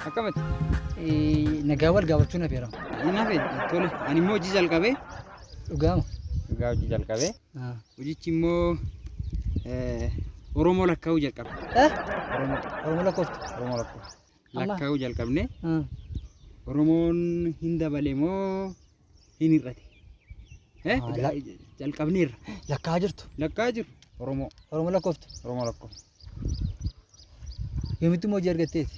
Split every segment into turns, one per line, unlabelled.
Akkamatti?
Nagaa wal gaafachuu na feerama.
Nafe tole ani immoo hojii jalqabee
Dhugaama.
dhugaa hojii jalqabee hojichi immoo Oromoo lakkaa'uu jalqabe.
Oromoo lakkooftu.
Oromoo lakkaa'uu jalqabne Oromoon hin dabale moo hin hir'ate? Jalqabneerra.
Lakkaa'aa jirtu.
Lakkaa'aa jiru Oromoo
lakkooftu.
Oromoo lakkooftu.
Yoomitti immoo hojii argatteeti.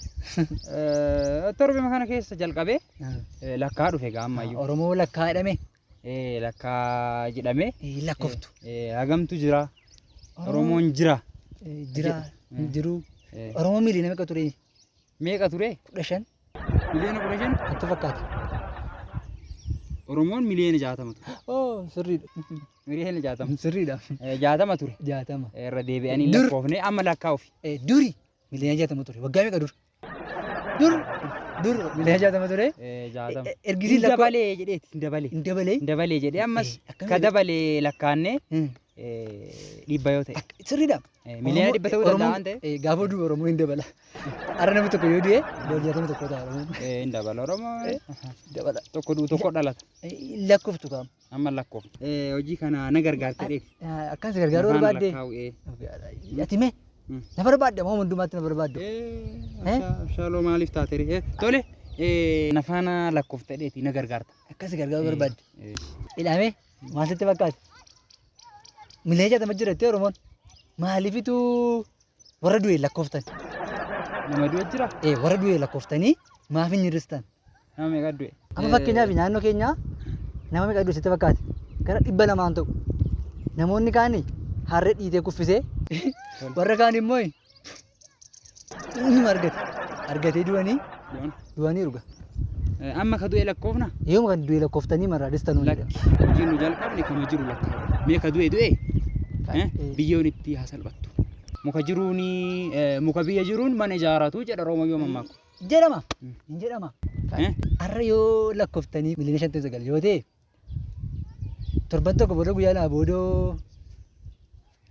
Torbee kana keessa jalqabee lakkaa'aa dhufe gaammayyuu.
Oromoo lakkaa'aa jedhame.
Lakkaa jedhame.
Lakkooftu.
Hagamtu jira. Oromoon jira.
Jiru. Oromoo miliyoona meeqa ture?
Meeqa ture?
15.
Miliyoona 15?
Natti fakkaata.
Oromoon miliyoona 60 ture.
Sirriidha.
Miliyoona 60.
Sirriidha.
60 ture.
60.
Irra deebi'anii lakkoofne amma lakkaa'uuf.
Duri miliyoona 60 ture. Waggaa meeqa dur? Dur miliyoona 60 ture.
60.
Ergisii
dabalee jedheeti dabalee jedhee ammas ka dabalee lakkaanne dhibba yoo ta'e.
Sirriidha.
Miliyoona 100 ta'uu danda'a waan ta'e.
Gaafa du'u Oromoo hin dabala. Arra namni tokko yoo du'e boorjaa tokko ta'a Oromoo.
Hin dabala Oromoo.
Dabala.
Tokko du'u tokko dhalata.
Lakkooftu qaama.
Amma lakkooftu. Hojii kana na gargaartee dheeti.
Akkas gargaaruu barbaadde. Ati mee na barbaadde moo hundumaatti na barbaadde?
Shaaloo maaliif taatee? Tole nafaana lakkooftee dheeti na gargaarta.
Akkas gargaaruu barbaadde. Ilaalee maal sitti fakkaate? Miliyoona 60 jirattee Oromoon maaliifitu warra du'e lakkooftan?
Nama du'e jira?
Warra du'e lakkooftanii maaf hin hir'istan?
Nama meeqa du'e?
Amma fakkeenyaaf naannoo keenyaa nama meeqa du'e sitti fakkaate? Gara 200 ta'u. Namoonni kaanii harree dhiitee kuffisee warra kaan immoo inni argatee du'anii ruga.
Amma ka du'e lakkoofna?
Yooma kan du'e lakkooftanii marraadistan
hojii nu jalqabne kama jiru lakkaa'u. Mee ka du'e biyyoon itti haa salphattu. Muka biyya jiruun mana ijaaratu jedha Oromoo yoo mammaaku.
Jedhama. Hin jedhama. Har'a yoo lakkooftanii miliyoona 59 yoo ta'e torban tokko booda guyyaa lama booda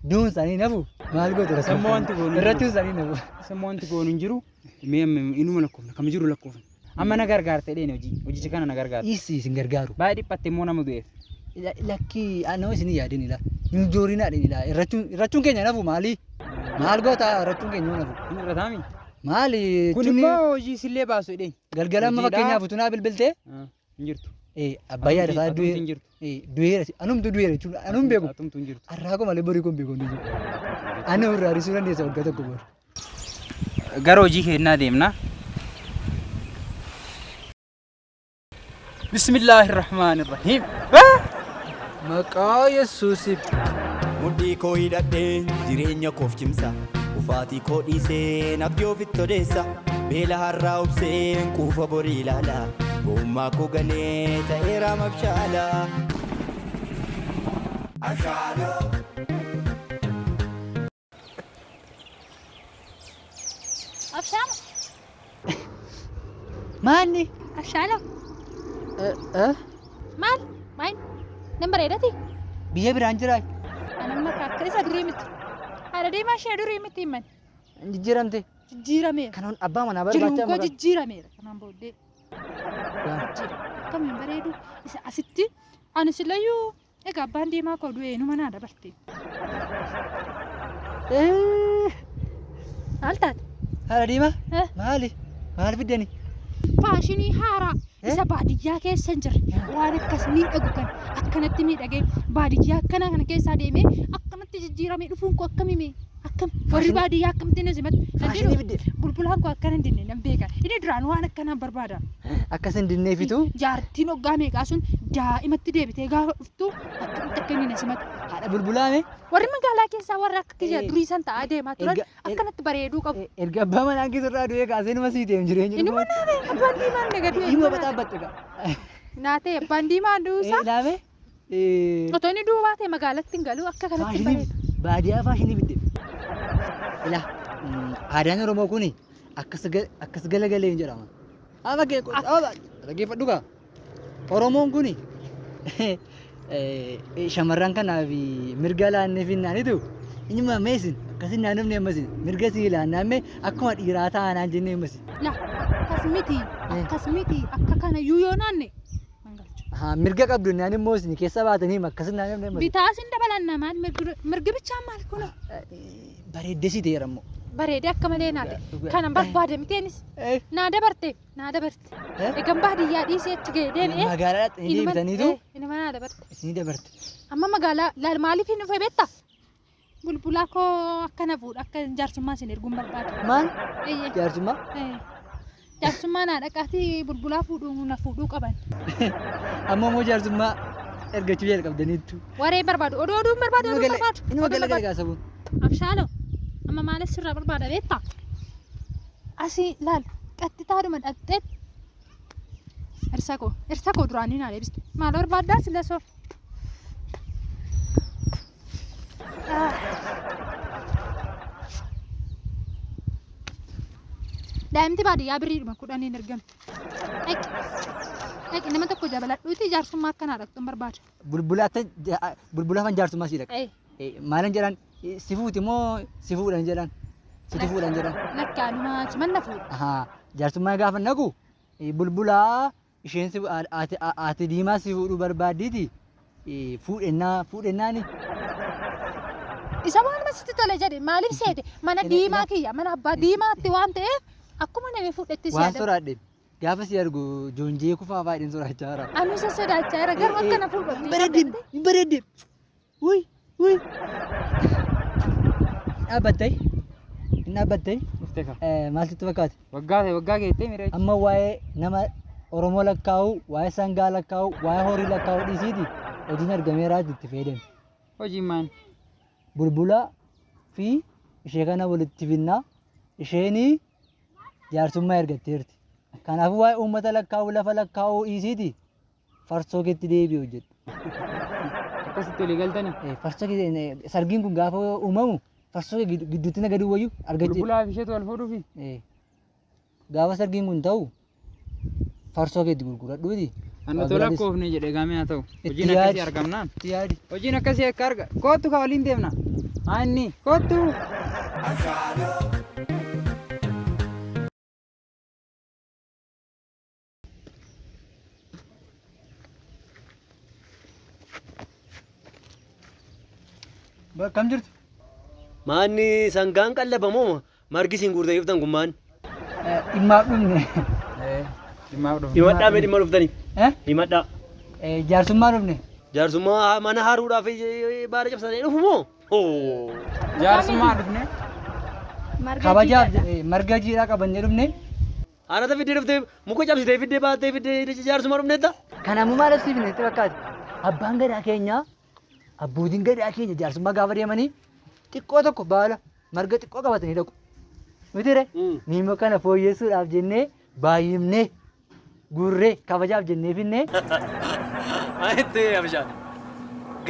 duun isaanii nafu maal gootu?
Sammuu wanti goonu
irratti isaanii nafu.
Sammuu wanti goonu hin jiru. Mee inuma lakkoofna kama jiru lakkoofna. Amma na gargaarte dheeni hojichi kana na gargaarte.
Isin gargaaru.
Baay'ee dhiphatte immoo nama du'eef.
Lakkii nama isin yaadin ila hin joorinaadhin ila irrachuun keenya nafu maali? Maal goota irrachuun keenya nafu?
Hin irrataami.
Maali?
Kun immoo hojii sillee baasu dheeni.
Galgala amma fakkeenyaaf utunaa bilbiltee?
Hin jirtu.
Abbayyaa isaa du'eera. Anumtu du'eera jechuudha. Anum beeku.
Atumtu hin jirtu.
Arraaqoo malee borii kun beeku. Ani irraa risuu dandeessa waggaa tokko booda.
Gara hojii keenyaa deemna. Bismillahirrahmanirrahim.
Maqaa Yesuusiif.
Mudhii koo hidhadhee jireenya koof cimsa. Ufaatii koo dhiisee nabdii ofitti odeessa. Beela har'aa obseen kuufa borii ilaala. Gommaa koo galee ta'eera mabshaala. Ashaaloo.
Abshaalo.
Maanni?
Abshaalo. Maal? Nan bareedati?
Biyya biraan jiraa?
Anamma akka isa durii miti. Haadha deemaa ishee durii miti himan.
Jijjiiramte?
Jijjiirameera.
Kanan abbaa manaa barbaacha.
Jiruun koo jijjiirameera. Kanaan booddee. Akkamiin bareedu? Isa asitti ani silayyuu egaa abbaan deemaa koo du'e numa naa dabarte. Maal taate?
Haadha deemaa? Maali? Maal fiddani?
Faashinii haaraa isa baadiyyaa keessa hin jirre waan akkas miidhagu kan akkanatti miidhagee baadiyyaa akkana kana keessaa deemee akkanatti jijjiiramee dhufuun koo akkamii akkam warri baadiyyaa akkamitti na simatu
faashinii fidde
bulbulaan koo akkana hin dinne nan beeka inni duraan waan akkanaan barbaada
akkas hin dinneefitu
jaartiin hoggaa meeqaa sun daa'imatti deebitee gaafa dhuftu akkamitti akka inni na simatu
haadha bulbulaame
warri magaalaa keessaa warra akka kiyya durii san ta'aa deemaa turan akkanatti bareeduu qabu
erga abbaa manaa keessarraa du'ee kaasee nama sii deemu jireenya
inni mana abbaan diimaan naga du'e
dhimma bataa batte
naatee abbaan diimaan duusaa
laame
otoo inni duubaa ta'e magaalatti hin galu akka kanatti bareedu
baadiyyaa faashinii fidde ilaa aadaan Oromoo kuni akkas galagalee hin jedhama ama dhaggeeffadhu kaa Oromoon kuni shamarran kanaaf mirga laannee finnaanitu inni meesin akkasin naan dhufne ammas mirga sii ilaannaamme akkuma dhiiraa taanaan jennee ammas.
La akkas miti akka kana iyyuu yoo naanne mangalchu.
Haa mirga qabdu naan immoo isin keessa baatanii akkasin naan dhufne ammas.
Bitaasin dabalanna maal mirgi bichaan maal kuna?
Bareeddesi ta'eera immoo.
Bareedee akka malee naade kanan barbaade miteenis naa dabarte egan baadiyyaa dhiisee achi ga'e deebi'ee
magaalaa dhaqxanii bitaniitu
inuma naa dabarte
isinii dabarte.
amma magaalaa laal maaliif hin dhufe beektaa bulbulaa koo akkana fuudha akka jaarsummaa isin erguun barbaade.
Maal? Jaarsummaa?
Jaarsummaa naa dhaqaatii bulbulaa fuudhuu qaban.
Amma immoo jaarsummaa ergachuu jalqabdaniittu.
Waree barbaadu oduun barbaadu.
Inuma galagala gaasabuun.
Abshaaloo amma maalis sirraa barbaada beektaa? Asii laal qaxxitaadhuma dhaqxee irsa koo duraanii naa deebistu maal barbaaddaa sila soof. Daa'imti baadiyyaa biriidhuma kudhaniin ergamu. Dhaqi nama tokko jabaladhuuti jaarsummaa akkanaa dhaqxuun barbaada.
Bulbulaafan jaarsummaa sii dhaqa. Maalan jedhan si fuuti moo si fuudhan jedhan situ fuudhan jedhan.
Lakkaanuma cimanna fuudha.
Jaarsummaa gaafa naqu bulbulaa isheen ati diimaa si fuudhuu barbaaddiiti fuudhennaani.
Isa waan masitti tole jedhe maaliif seete mana diimaa kiyya mana abbaa diimaatti waan ta'eef akkuma namni fuudhetti si
waan soraadhe gaafa si argu joonjee kufaa faayidin soraachaa jira.
Anu isa sodaachaa jira garuu akkana fuudhatti.
Bareeddeem. Wuy. Dhaabbattee. Inni dhaabbattee. Maaltu fakkaate?
Waggaa geettee miira.
Amma waa'ee nama Oromoo lakkaa'u, waa'ee sangaa lakkaa'u, waa'ee horii lakkaa'u dhiisiiti hojiin argameeraa itti fayyadame.
Hojiin maal?
Bulbulaa fi ishee kana walitti finnaa isheenii jaarsummaa ergatteerti. Kanaafuu waa'ee uummata lakkaa'u lafa lakkaa'u dhiisiiti farsoo keetti deebi'u hojjedhu.
Akkasitti olii galtanii?
Farsoo sargiin kun gaafa uumamu farsoo gidduutti na gadi wayyu argachuu.
Bulbulaa fi isheetu wal fuudhuufi?
Gaafa sargiin kun ta'u farsoo keetti gurguradhuuti.
Anna tola koofne jedhee gaamee haa ta'u. Hojiin akkasii argamnaan. Hojiin akkasii akka arga. Kootu ka waliin deemna. Aanni kootu.
Kam jirtu?
Maanni sangaan qallabamoo margi siin guurtee iftan kun maan?
Dhimmaaf dhumne.
Himadhaa mee dhimma dhuftanii? Himadhaa.
Jaarsummaa dhufne.
Jaarsummaa mana haaruudhaaf baala cabsatanii dhufu moo?
Jaarsummaa dhufne.
Kabajaaf marga jiidhaa qabannee dhufne.
Haadhata fiddee dhuftee muka cabsitee fiddee baattee fiddee jaarsummaa dhufneetta?
Kanaafuu maal asiifne itti fakkaate? Abbaan gadaa keenya abbootiin gadaa keenya jaarsummaa gaafa deemanii xiqqoo tokko baala marga xiqqoo qabatanii dhaqu. Mitiire miimmoo kana fooyyessuudhaaf jennee baay'ifnee gurree kabajaaf jennee finnee.
Ayittee abishaan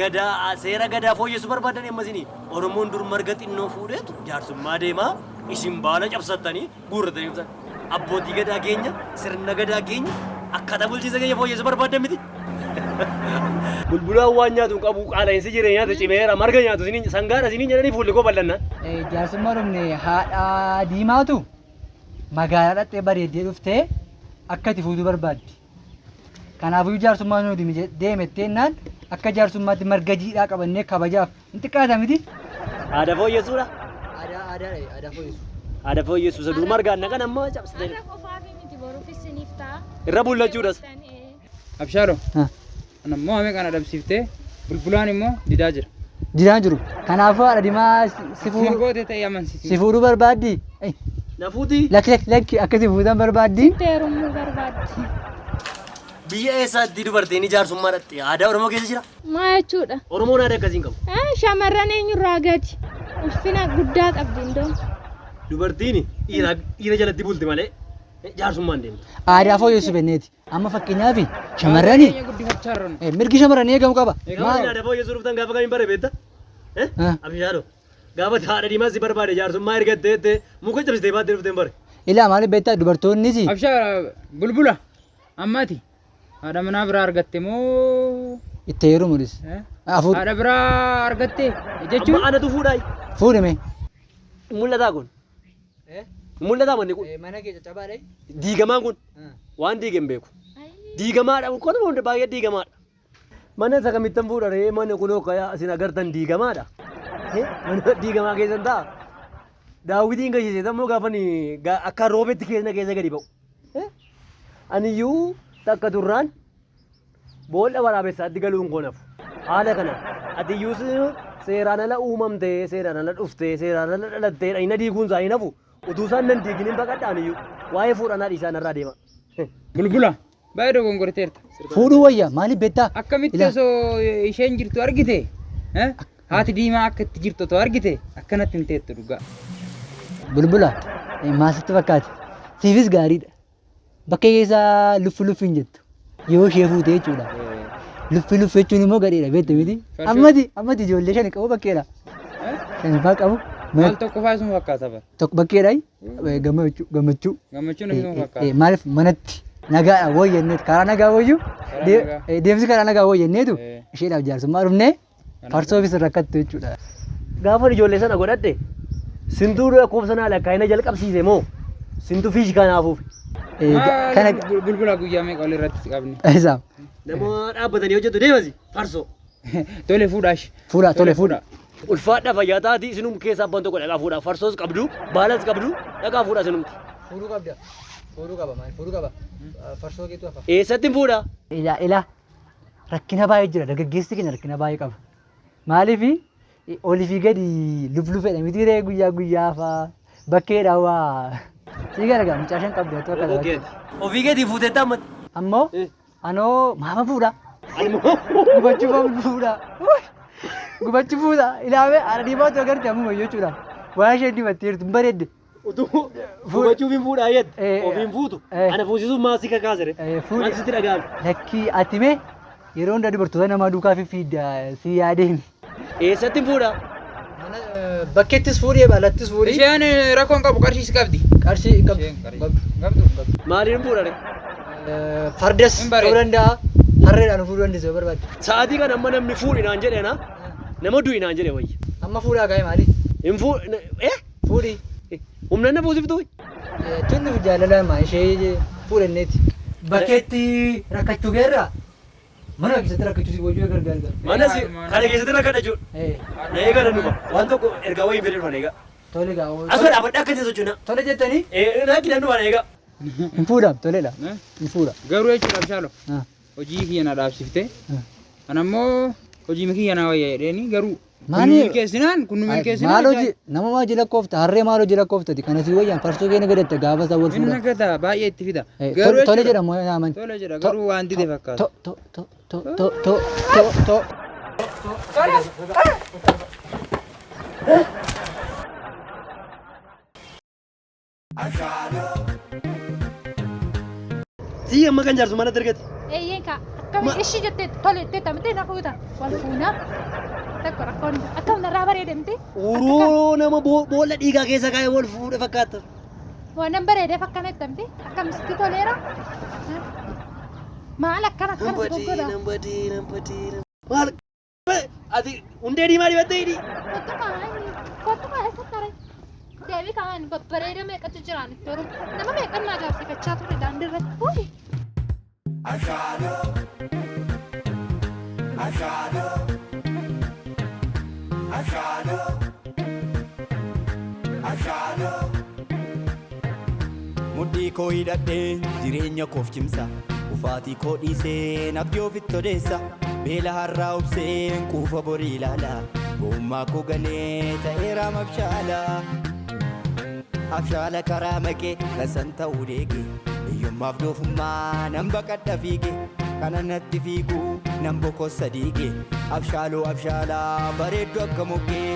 gadaa seera gadaa fooyyessuu barbaadan ammasini Oromoon dur marga xinnoo fuudheetu jaarsummaa deemaa isin baala cabsattanii guurratanii dhuftan. Abbootii gadaa keenya sirna gadaa keenya akkaataa bulchiinsa keenya fooyyessuu barbaadan miti. Bulbulaan waan nyaatu qabu qaala'insi jireenyaatu cimeera marga nyaatu sangaadha isiniin jedhanii fuulli koo bal'annaan.
Jaarsummaa dhufne haadha diimaatu magaalaa dhaqxee bareeddee dhuftee akka itti fuutuu barbaaddi. Kanaafuu jaarsummaa nuti deemetteenaan akka jaarsummaatti marga jiidhaa qabannee kabajaaf hin xiqqaata miti.
Aadaa fooyyessuudha.
Aadaa fooyyessu.
Aadaa fooyyessu isa dur margaan naqan amma cabsitee. Irra bullachuudhas.
Abshaaloo. Nammoo hame kana dhabsiiftee bulbulaan immoo didaa jira.
Didaan jiru. Kanaafuu haadha diimaa
Gootee ta'ee amansiisi.
si fuudhuu barbaaddi.
Nafuuti.
Lakki akkasii fuutan barbaaddi.
Teerumuu barbaaddi.
Biyya eessaatti dubartiin jaarsummaa dhaqxe aadaa Oromoo keessa jira?
Maa jechuudha?
Oromoon aadaa akkasiin qabu.
Shamarran eenyurraa gadi ulfina guddaa qabdi indoo.
Dubartiin dhiira jalatti bulti malee jaarsummaan deemti.
Aadaa fooyyessu benneeti. Amma fakkeenyaaf shamarranii mirgi shamarranii eegamu qaba.
Aadaa fooyyessuu dhuftan gaafa kamiin bare beekta? Abishaadho gaafa haadha diimaa si barbaade jaarsummaa ergattee muka cabsitee baattee dhufteen bare.
Ilaa maaliif beektaa dubartoonnis
Abshaa bulbula ammaati haadha manaa biraa argatte moo
itti heerumuudis.
haadha biraa argatte jechuun
Amma anatu fuudhaa.
Fuudhame.
mul'ataa kun? Mul'ataa manni kun?
Mana kee caccabaadha.
Diigamaan kun? Waan diigame beeku. Diigamaadha kun hunda baay'ee diigamaadha. Mana isa kamittan fuudhare mana kunoo kaya isin agartan diigamaadha. Mana diigamaa keessan ta'a. Daawwitiin gashise tammoo gaafani akka roobetti keessa gadi ba'u. Aniyyuu takka turraan boolla waraabessaatti galuun koo nafu. Haala kana atiyyuus seeraan ala uumamtee seeraan ala dhuftee seeraan ala dhalattee dhayina diiguun isaa hin hafu. Utuu isaan nan diiginiin baqadhaan iyyuu waa'ee fuudhanaa dhiisaan irraa deema.
Bulbula baay'ee dogongorteerta.
Fuudhuu wayya maaliif beektaa?
Akkamitti osoo isheen jirtu argite? Haati diimaa akka itti jirtu otoo argite akkanatti hin teettu dhugaa.
Bulbula maasitti fakkaate siifis gaariidha. Bakka keessaa luffi hin jettu yoo ishee fuute jechuudha. Luffi jechuun immoo gadheedha beekte miti. Ammati ijoollee shan qabu bakkeedha. Shan faa qabu.
Maal tokko faa isuma fakkaata bara.
Tokko bakkeedha gammachuu.
Gammachuun isuma fakkaata.
Maaliif manatti nagaadha wayyanneetu karaa nagaa wayyu deemsi karaa nagaa wayyanneetu isheedhaaf jaarsummaa dhufnee farsoofis rakkattu jechuudha.
Gaafa ijoollee sana godhadhe sintuu lakkoofsa naa lakkaa'ina jalqabsiise moo sintuu fiishi kanaafuuf.
Kana bulbula guyyaa meeqa ol irratti qabne?
Isaaf.
Nama dhaabbatanii hojjetu deemasi farsoo.
Tole fuudhaash.
Fuudha.
Ulfaadha fayyaa taati isinum keessaa abbaan tokko dhaqaa fuudha. Farsoos qabdu, baalas qabdu, dhaqaa fuudha isinumti.
Fuudhuu qabda. Fuudhuu qaba maal? Fuudhuu qaba. Farsoo keetu hafa.
Eessatti fuudha?
Ilaa rakkina baay'ee jira. Dargaggeessi keenya rakkina baay'ee qaba. Maaliif olii fi gadi lufedha miti ree guyyaa faa bakkeedha waa. Sii garagaa mucaashaan qabdu otoo akka
ofii gadi fuutetti ammatti.
Ammoo anoo maama fuudha. Gubachuu fuudha. Ilaawee haadha diimaatu agarti ammuma jechuudha. Waan isheen dibatteertu hin bareedde.
Utuu fuudhachuuf hin fuudhaa jette ofiin fuutu. Ana fuusisuun maasii kakaasere. Maal sitti dhaga'ame?
Lakkii ati mee yeroo hundaa dubartoota namaa duukaa fiidda si yaadeen.
Eessatti hin fuudha?
Bakkeettis fuudhee baalattis fuudhee.
Isheen rakkoon qabu qarshiis qabdi.
Qarshii qabdu.
Maaliin fuudhare?
Fardas ta'uu danda'a. Harreedhaan fuudhuu dandeessu yoo barbaadde.
Sa'aatii kana amma namni fuudhi naan jedhe na nama du'i naan jedhe wayya.
Amma fuudhaa ka'e maali?
Hin
Fuudhi.
Humna na buusiftu?
Tunnuuf jaalala ishee fuudhanneeti. Bakkeetti rakkachuu geerraa? Mana keessatti rakkachuu si wajjin gargaara.
Mana kana keessatti rakkadha jechuudha. Na eegala numa waan tokko ergaa wayiin fedhe dhufan eegaa.
Tole gaa.
Asuma dhaabbadha akka teessu jechuudha.
Tole jettanii?
Na gidan dhufan eegaa.
Hin fuudhaam toledha. Hin fuudha.
Garuu jechuudha Abshaaloo. Hojii kiyya na dhaabsifte. Kan ammoo hojii kiyya na wayyaa jedheeni garuu
maali
milkeessinaan kun milkeessinaan
maal hojii nama maa jila koofta harree maal hojii lakkooftaati kana si wayyaan farsoo keenya gadatte gaafa isaa wal fuudha.
Inni gata baay'ee itti fida.
Tole jedha moo yaaman.
Tole jedha garuu waan dide fakkaata.
Si amma kan jaarsu mana dargate.
Eeyyeka akkamiin ishii jettee tole teettamtee na fuuta wal fuuna takka rakkoon akkam narraa bareedamte.
Uroo nama boolla dhiigaa keessa kaa'ee wal fuudhe fakkaata.
Waan bareedeef akkana jettamte akkamitti toleera. Maal akkana goggoda.
Nambadii. Maal ati hundee diimaa dibattee hidhi.
Kottu maa eessa tare. Deebii kaan babbareeda meeqatu jiraan itti oolu nama meeqannaa gaaffifachaa ture daandii irratti.
Mudhii koo hidhadhee jireenya koof cimsa ufaatii koo dhiisee nabdii ofitti odeessa beela har'aa obseen quufa borii ilaala gommaa koo galee ta'eera abshaala karaa maqee tasan ta'uu deege hiyyummaaf doofummaa nan baqadha fiige kana natti fiiguu nan bokossa diige abshaaloo abshaalaa bareeddu akka moggee